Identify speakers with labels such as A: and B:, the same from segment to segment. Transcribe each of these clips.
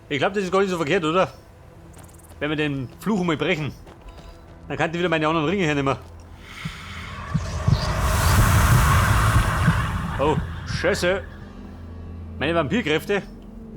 A: Ich glaube, das ist gar nicht so verkehrt, oder? Wenn wir den Fluch mal brechen, dann kann ich wieder meine anderen Ringe hernehmen. Oh, Scheiße. Meine Vampirkräfte?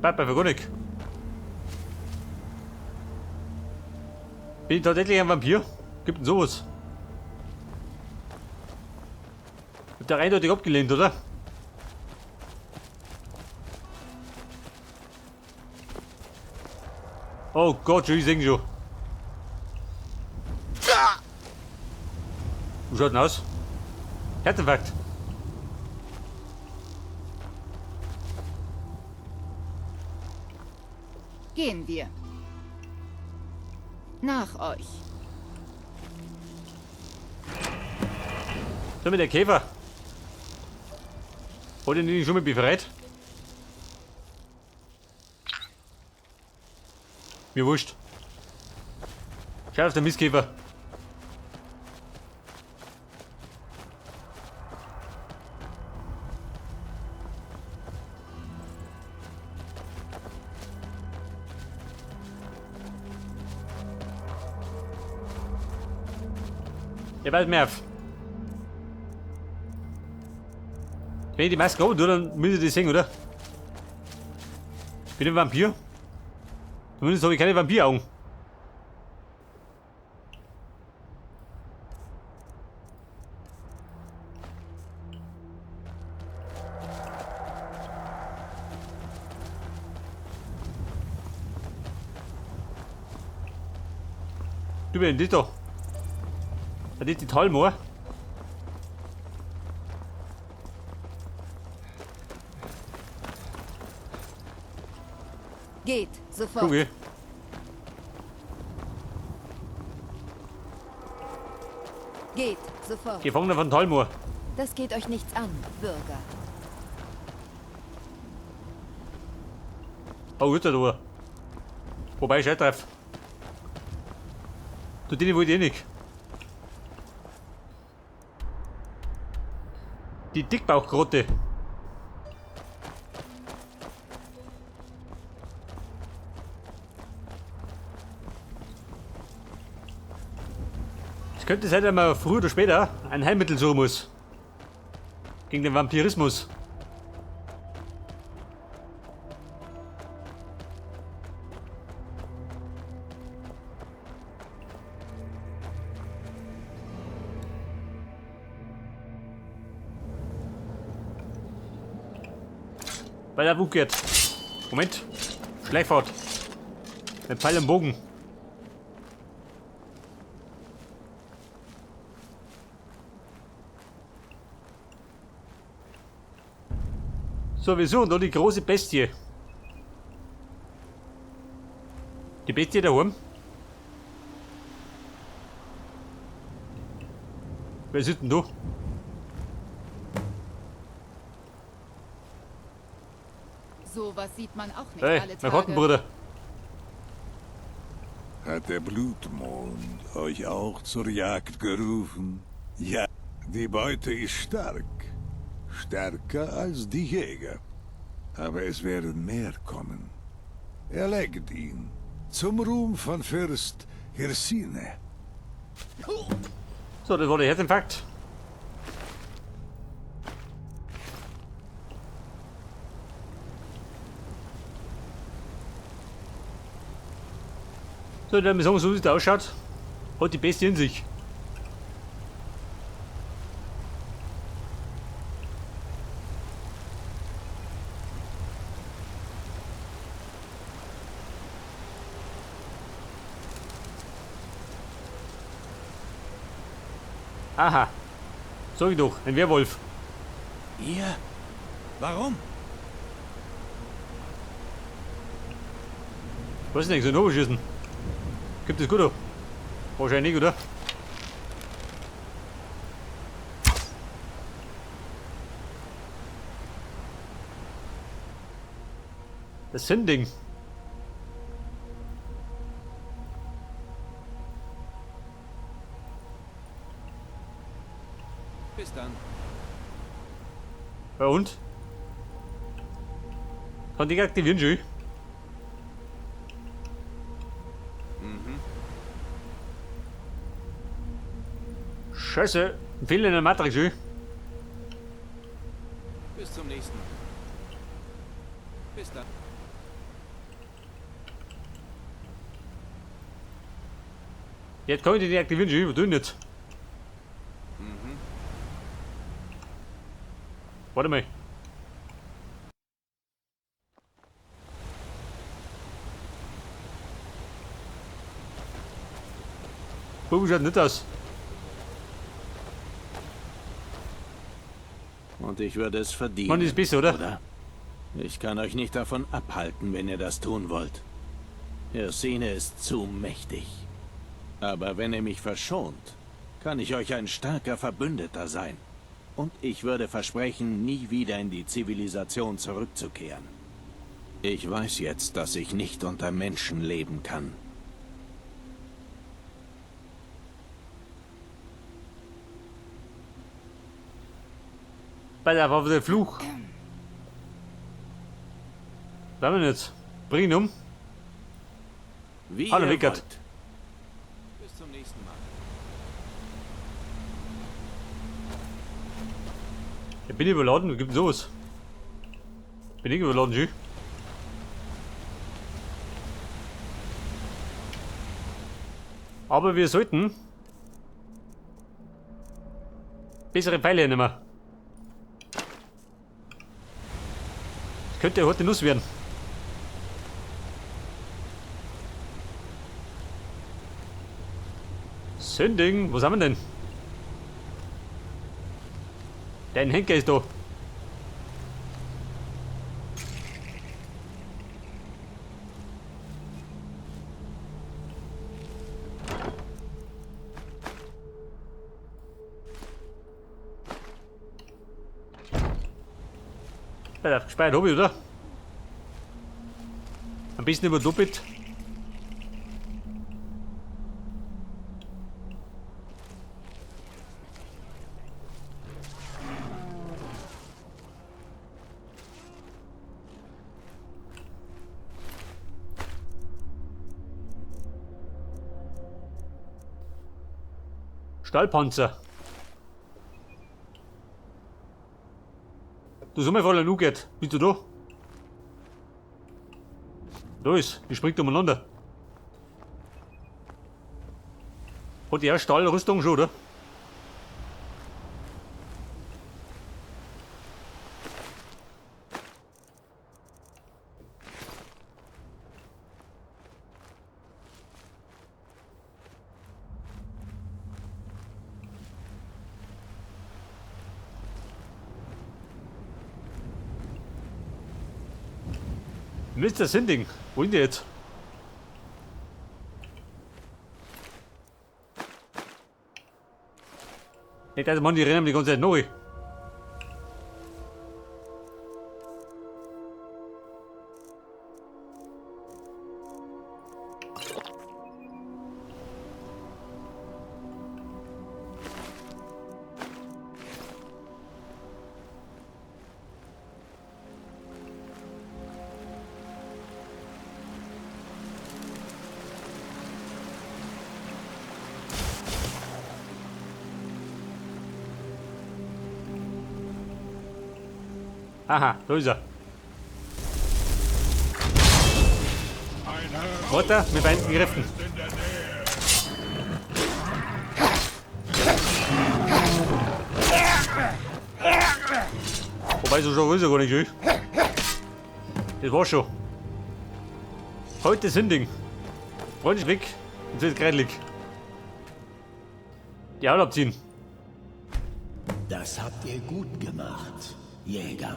A: Bleibt einfach gar nicht. Bin ich tatsächlich ein Vampir? Gibt denn sowas? Ich hab da eindeutig abgelehnt, oder? Oh Gott, ich sehe schon. Wie schaut denn aus? Herzinfarkt.
B: Gehen wir. Nach euch.
A: So mit der Käfer. Wurde den schon mal befreit? Mir wurscht. Schau auf den Mistkäfer. Der bald mehr auf. Wenn ich die Maske habe, dann müsst ihr das sehen, oder? Bin ich ein Vampir? Zumindest habe ich keine Vampiraugen. Du bist das da. Das ist die Talmoor.
B: Geht, sofort.
A: Okay.
B: Geht, sofort.
A: Gefangener von Talmoor.
B: Das geht euch nichts an, Bürger.
A: Oh, ist er da. Wobei ich halt treff. Du, den wollte ich nicht. Die Dickbauchgrotte. Es könnte sein, dass man früher oder später ein Heilmittel suchen muss. Gegen den Vampirismus. Bei der Bug geht. Moment. Schleichfahrt. Mit Pfeil und Bogen. So, wir suchen da die große Bestie. Die Bestie daheim. Wer ist denn da?
B: Sowas sieht man auch nicht
A: Hey,
B: alle
A: mein
B: Tage.
A: Kottenbruder.
C: Hat der Blutmond euch auch zur Jagd gerufen? Ja, die Beute ist stark. Stärker als die Jäger. Aber es werden mehr kommen. Erlegt ihn. Zum Ruhm von Fürst Hirsine.
A: So, das war der Herzinfarkt. So, dann sagen wir so, wie es da ausschaut. Hat die Bestie in sich. Aha. Sag ich doch, ein Werwolf.
D: Ihr? Warum?
A: Was ist denn so ein Oberschießen? Gibt es gut ab? Wahrscheinlich nicht, oder? Das Sending.
D: Bis dann.
A: Ja und? Kann ich aktivieren, schon? Scheiße, fehlen in der Matrix, ey.
D: Bis zum nächsten Mal. Bis dann.
A: Jetzt kann ich die deaktivieren, ey. Was tun jetzt? Warte mal. Wie schaut nicht aus?
D: Und ich würde es verdienen.
A: Mann, ist besser, oder?
D: Ich kann euch nicht davon abhalten, wenn ihr das tun wollt. Irsine ist zu mächtig. Aber wenn ihr mich verschont, kann ich euch ein starker Verbündeter sein. Und ich würde versprechen, nie wieder in die Zivilisation zurückzukehren. Ich weiß jetzt, dass ich nicht unter Menschen leben kann.
A: Bei der war der Fluch. Da haben wir jetzt. Bring ihn um.
D: Wie
A: Hallo,
D: ihr
A: Wickert.
D: wollt. Bis zum nächsten Mal.
A: Ich bin überladen, was gibt denn sowas? Bin ich überladen, G? Aber wir sollten bessere Pfeile nehmen. Das könnte heute Nuss werden. Sending, wo sind wir denn? Dein Henker ist da. Ja, gespeichert habe ich, oder? Am besten über doppelt. Stahlpanzer. Du sag mal, voller Nuget. Bist du da? Da ist. Die springt umeinander. Hat die auch Stahlrüstung schon, oder? Mr. Sinding, wo ist der jetzt? Nicht, also Mann, die rennen die ganze Zeit neu. Aha, da ist er. Warte, mit Feinden gegriffen. Wobei, so schon ist er gar nicht, ey. Das war schon. Heute Sinding. Freund ist weg. Jetzt wird kreidelig. Die Haut abziehen.
E: Das habt ihr gut gemacht, Jäger.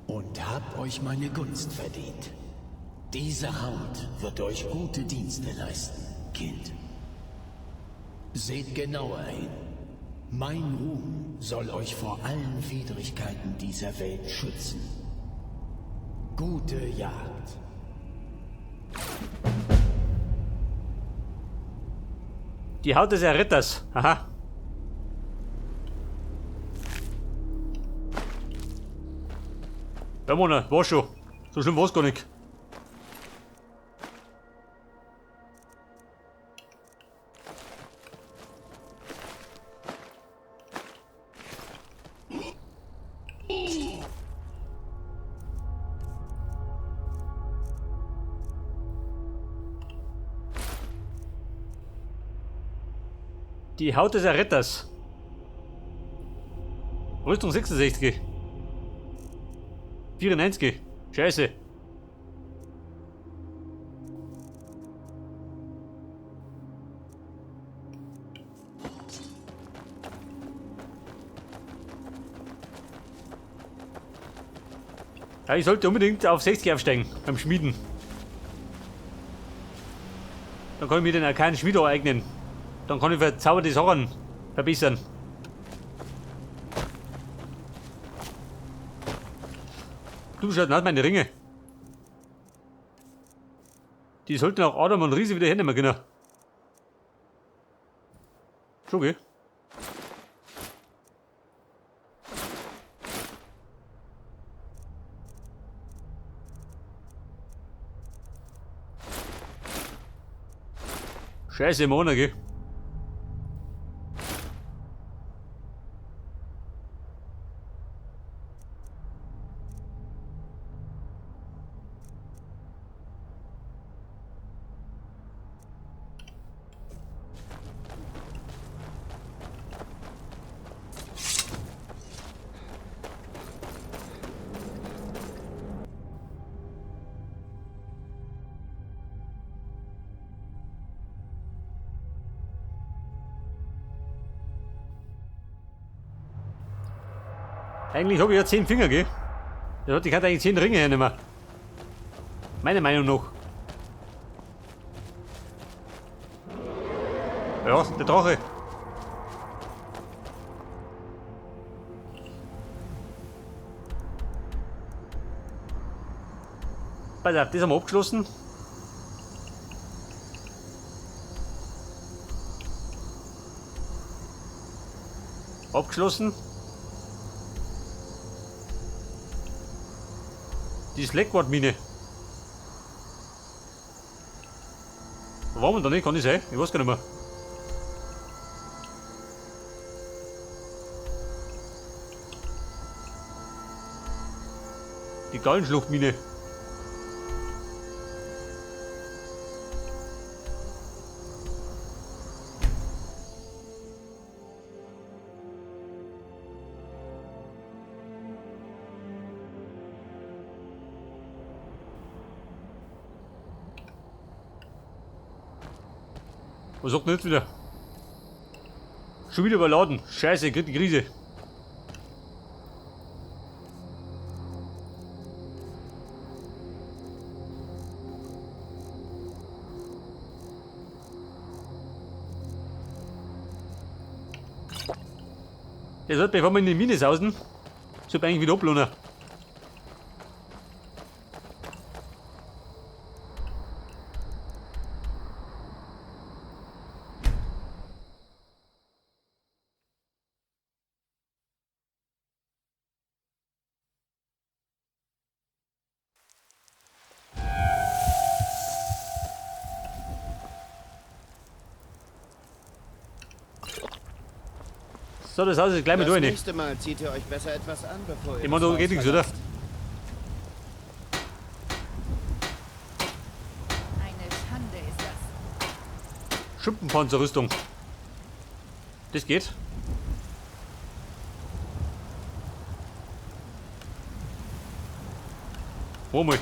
E: Und habt euch meine Gunst verdient. Diese Haut wird euch gute Dienste leisten, Kind. Seht genauer hin. Mein Ruhm soll euch vor allen Widrigkeiten dieser Welt schützen. Gute Jagd.
A: Die Haut des Erretters. Aha. Ja, Mann, war schon. So schlimm war es gar nicht. Die Haut des Erretters. Rüstung 66. 94. Scheiße. Ja, ich sollte unbedingt auf 60 aufsteigen beim Schmieden. Dann kann ich mir den arkanen Schmied eignen. Dann kann ich verzauberte Sachen verbessern. Du schaut nach meine Ringe. Die sollten auch Adam und Riese wieder hernehmen können. Schon gell? Scheiße, Mona, gell? Eigentlich habe ich ja 10 Finger, gell? Das heißt, ich kann eigentlich 10 Ringe hernehmen. Meiner Meinung nach. Ja, der Drache. Pass auf, das haben wir abgeschlossen. Abgeschlossen. Die Slackward-Mine. Wo waren wir da nicht? Kann ich sein? Ich weiß gar nicht mehr. Die Gallenschluchtmine. Was sagt denn jetzt wieder? Schon wieder überladen. Scheiße, kriegt die Krise. Der sollte, bevor wir in die Mine sausen, sollte eigentlich wieder ablohnen. So, das Haus ist gleich mit
F: Das
A: durch.
F: nächste Mal zieht ihr euch besser etwas an, bevor ihr
A: Ich meine,
F: das
A: da geht
F: Haus
A: nichts, oder?
F: verlasst.
B: Eine Schande ist das.
A: Schuppenpanzerrüstung. Das geht. Oh mal.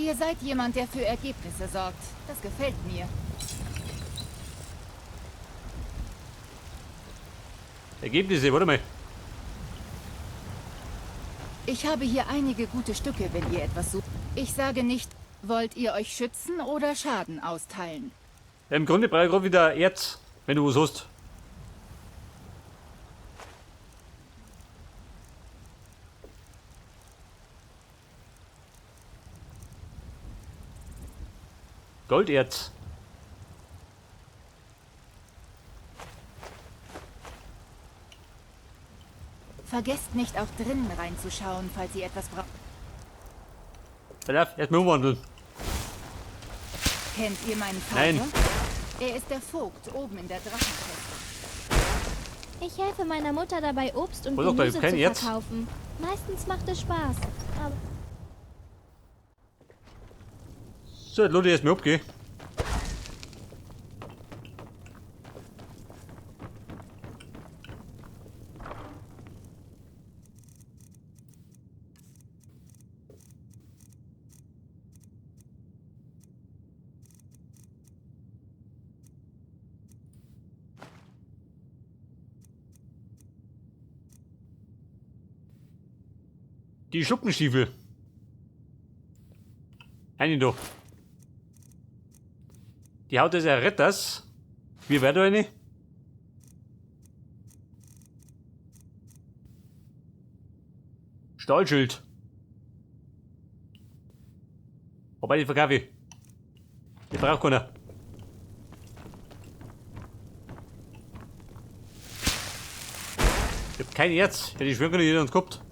B: Ihr seid jemand, der für Ergebnisse sorgt. Das gefällt mir.
A: Ergebnisse, warte mal.
B: Ich habe hier einige gute Stücke, wenn ihr etwas sucht. Ich sage nicht, wollt ihr euch schützen oder Schaden austeilen?
A: Im Grunde brauche ich gerade wieder Erz, wenn du was hast. Golderz.
B: Vergesst nicht, auch drinnen reinzuschauen, falls ihr etwas braucht.
A: Pass auf, erstmal umwandeln.
B: Kennt ihr meinen Vater?
A: Nein.
B: Er ist der Vogt oben in der Drachenfeste.
G: Ich helfe meiner Mutter dabei, Obst und
A: Hol doch bei
G: Gemüse
A: Ken
G: zu
A: jetzt.
G: verkaufen. Meistens macht es Spaß. Aber
A: So, jetzt Leute, erst mal abgehen. Die Schuppenstiefel. Einen doch. Die Haut des Erretters. Wie wäre da eine? Stahlschild. Wobei die verkaufe ich. Die braucht keiner. Ich hab kein Erz. Hätte ich schwören können, jeder uns gehabt.